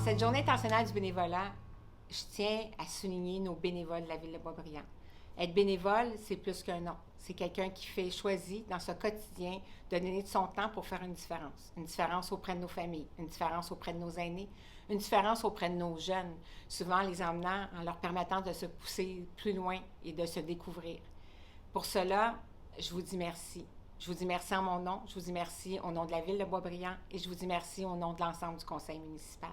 cette Journée internationale du bénévolat, je tiens à souligner nos bénévoles de la ville de Boisbriand. Être bénévole, c'est plus qu'un nom. C'est quelqu'un qui choisit dans son quotidien de donner de son temps pour faire une différence. Une différence auprès de nos familles, une différence auprès de nos aînés, une différence auprès de nos jeunes, souvent les emmenant en leur permettant de se pousser plus loin et de se découvrir. Pour cela, je vous dis merci. Je vous dis merci en mon nom, je vous dis merci au nom de la ville de Boisbriand et je vous dis merci au nom de l'ensemble du conseil municipal.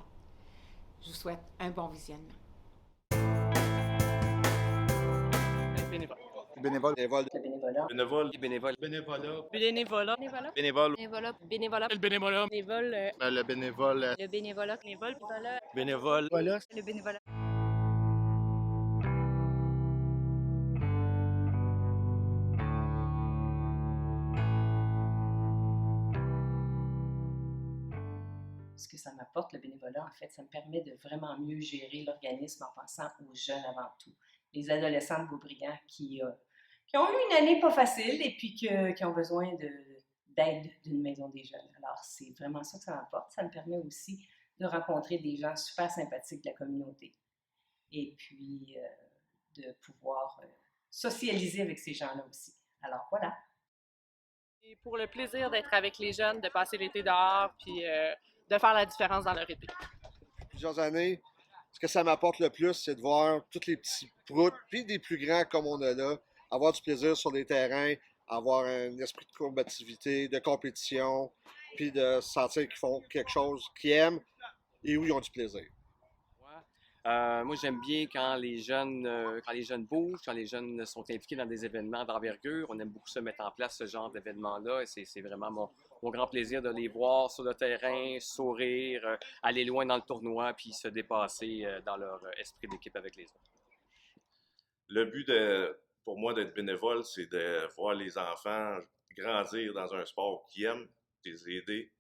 Je vous souhaite un bon visionnement. Bénévole. Bénévole. Bénévole. Bénévole. Bénévole. Bénévole. Bénévolat. Bénévolat. Bénévolat. Bénévole. Bénévolat. Bénévolat. Le bénévolat. Bénévole. Le bénévole. Le bénévolat. Bénévole. Bénévole. Voilà. Le bénévolat. Ce que ça m'apporte, le bénévolat, en fait, ça me permet de vraiment mieux gérer l'organisme en pensant aux jeunes avant tout. Les adolescents de Beaubriand qui ont eu une année pas facile et puis qui ont besoin d'aide d'une maison des jeunes. Alors, c'est vraiment ça que ça m'apporte. Ça me permet aussi de rencontrer des gens super sympathiques de la communauté et puis de pouvoir socialiser avec ces gens-là aussi. Alors, voilà. Et pour le plaisir d'être avec les jeunes, de passer l'été dehors, puis de faire la différence dans leur été. Plusieurs années, ce que ça m'apporte le plus, c'est de voir tous les petits proutes, puis des plus grands comme on a là, avoir du plaisir sur les terrains, avoir un esprit de combativité, de compétition, puis de sentir qu'ils font quelque chose qu'ils aiment et où ils ont du plaisir. Moi, j'aime bien quand les jeunes bougent, quand les jeunes sont impliqués dans des événements d'envergure. On aime beaucoup se mettre en place ce genre d'événements-là. Et c'est vraiment mon grand plaisir de les voir sur le terrain, sourire, aller loin dans le tournoi, puis se dépasser dans leur esprit d'équipe avec les autres. Le but pour moi d'être bénévole, c'est de voir les enfants grandir dans un sport qu'ils aiment, de les aider.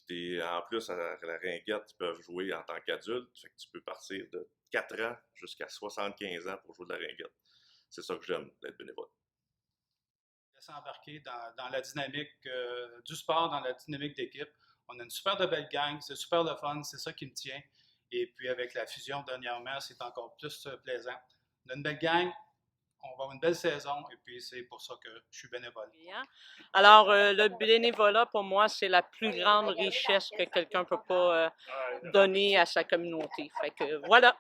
Puis en plus, à la ringuette, ils peuvent jouer en tant qu'adultes. Fait que tu peux partir de 4 ans jusqu'à 75 ans pour jouer de la ringuette. C'est ça que j'aime, d'être bénévole. S'embarquer dans la dynamique du sport, dans la dynamique d'équipe. On a une super de belle gang, c'est super le fun, c'est ça qui me tient. Et puis avec la fusion dernièrement, c'est encore plus plaisant. On a une belle gang, on va avoir une belle saison et puis c'est pour ça que je suis bénévole. Alors, le bénévolat, pour moi, c'est la plus grande richesse que quelqu'un ne peut pas donner à sa communauté. Fait que voilà.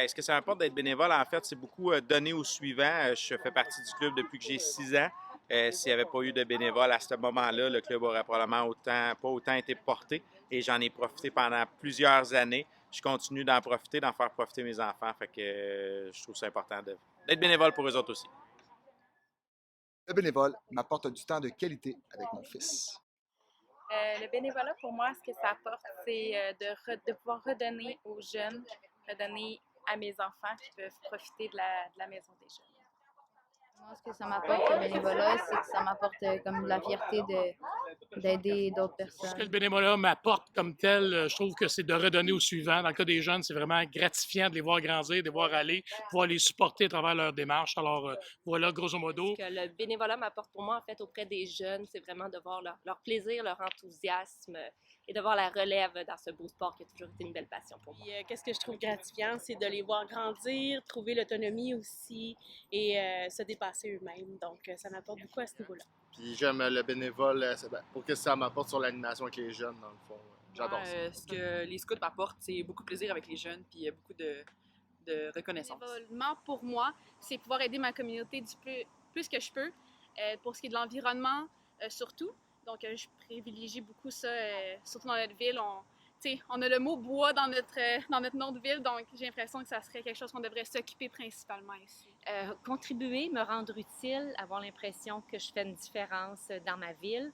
Ce que ça m'apporte d'être bénévole, en fait, c'est beaucoup donner au suivant. Je fais partie du club depuis que j'ai 6 ans. S'il n'y avait pas eu de bénévoles à ce moment-là, le club aurait probablement pas autant été porté. Et j'en ai profité pendant plusieurs années. Je continue d'en profiter, d'en faire profiter mes enfants. Fait que je trouve ça important d'être bénévole pour eux autres aussi. Le bénévole m'apporte du temps de qualité avec mon fils. Le bénévolat, pour moi, ce que ça apporte, c'est de pouvoir redonner aux jeunes, redonner à mes enfants qui peuvent profiter de la maison des jeunes. Moi, ce que ça m'apporte, le bénévolat, c'est que ça m'apporte comme de la fierté d'aider d'autres personnes. Ce que le bénévolat m'apporte comme tel, je trouve que c'est de redonner aux suivants. Dans le cas des jeunes, c'est vraiment gratifiant de les voir grandir, de les voir aller, pouvoir les supporter à travers leur démarche. Alors, voilà, grosso modo. Ce que le bénévolat m'apporte pour moi, en fait, auprès des jeunes, c'est vraiment de voir leur plaisir, leur enthousiasme et de voir la relève dans ce beau sport qui a toujours été une belle passion pour moi. Qu'est-ce que je trouve gratifiant, c'est de les voir grandir, trouver l'autonomie aussi et se dépasser eux-mêmes. Donc, ça m'apporte beaucoup à ce niveau-là. Puis j'aime le bénévole pour que ça m'apporte sur l'animation avec les jeunes, dans le fond. J'adore ça. Ce que les scouts m'apportent, c'est beaucoup de plaisir avec les jeunes, puis beaucoup de reconnaissance. Bénévolement, pour moi, c'est pouvoir aider ma communauté du plus que je peux, pour ce qui est de l'environnement, surtout. Donc, je privilégie beaucoup ça, surtout dans notre ville. On a le mot bois dans notre nom de ville, donc j'ai l'impression que ça serait quelque chose qu'on devrait s'occuper principalement ici. Contribuer, me rendre utile, avoir l'impression que je fais une différence dans ma ville.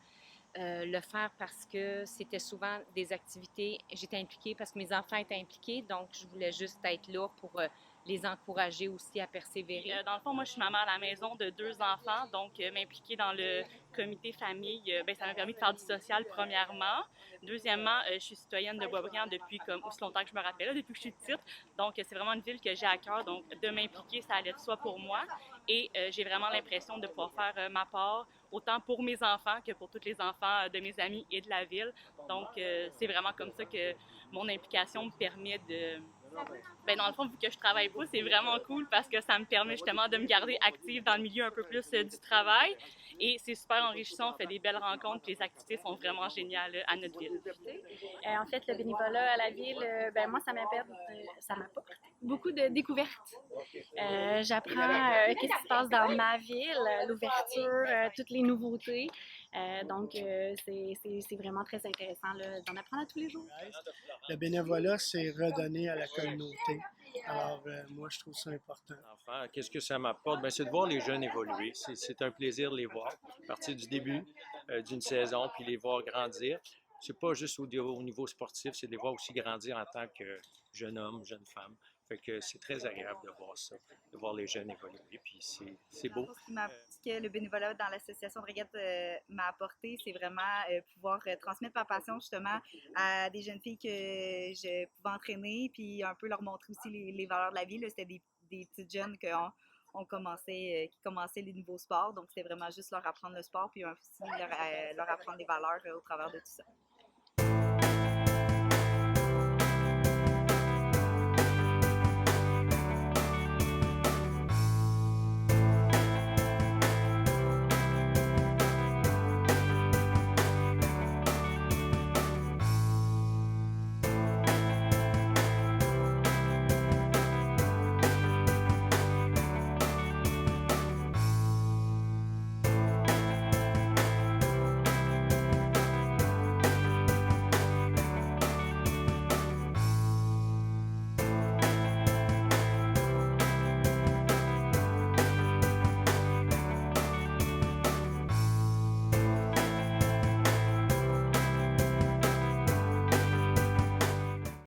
Le faire parce que c'était souvent des activités, j'étais impliquée parce que mes enfants étaient impliqués, donc je voulais juste être là pour les encourager aussi à persévérer? Dans le fond, moi, je suis maman à la maison de 2 enfants, donc m'impliquer dans le comité famille, ben, ça m'a permis de faire du social, premièrement. Deuxièmement, je suis citoyenne de Boisbriand depuis comme aussi longtemps que je me rappelle, là, depuis que je suis petite. Donc, c'est vraiment une ville que j'ai à cœur. Donc, de m'impliquer, ça allait de soi pour moi. Et j'ai vraiment l'impression de pouvoir faire ma part, autant pour mes enfants que pour tous les enfants de mes amis et de la ville. Donc, c'est vraiment comme ça que mon implication me permet de... Ben, dans le fond, vu que je travaille pas, c'est vraiment cool parce que ça me permet justement de me garder active dans le milieu un peu plus du travail. Et c'est super enrichissant, on fait des belles rencontres, puis les activités sont vraiment géniales à notre ville. En fait, le bénévolat à la ville, ben moi, ça m'apporte beaucoup de découvertes. J'apprends qu'est-ce qui se passe dans ma ville, l'ouverture, toutes les nouveautés. Donc, c'est vraiment très intéressant d'en apprendre à tous les jours. Le bénévolat, c'est redonner à la communauté. Alors, moi, je trouve ça important. Qu'est-ce que ça m'apporte? Bien, c'est de voir les jeunes évoluer. C'est un plaisir de les voir à partir du début d'une saison, puis les voir grandir. C'est pas juste au niveau sportif, c'est de les voir aussi grandir en tant que jeune homme, jeune femme. Fait que c'est très agréable de voir ça, de voir les jeunes évoluer, puis c'est beau. Ce que le bénévolat dans l'association de Reguette m'a apporté, c'est vraiment pouvoir transmettre ma passion justement à des jeunes filles que je pouvais entraîner, puis un peu leur montrer aussi les valeurs de la vie. C'était des petites jeunes qui commençaient les nouveaux sports, donc c'était vraiment juste leur apprendre le sport, puis aussi leur apprendre les valeurs au travers de tout ça.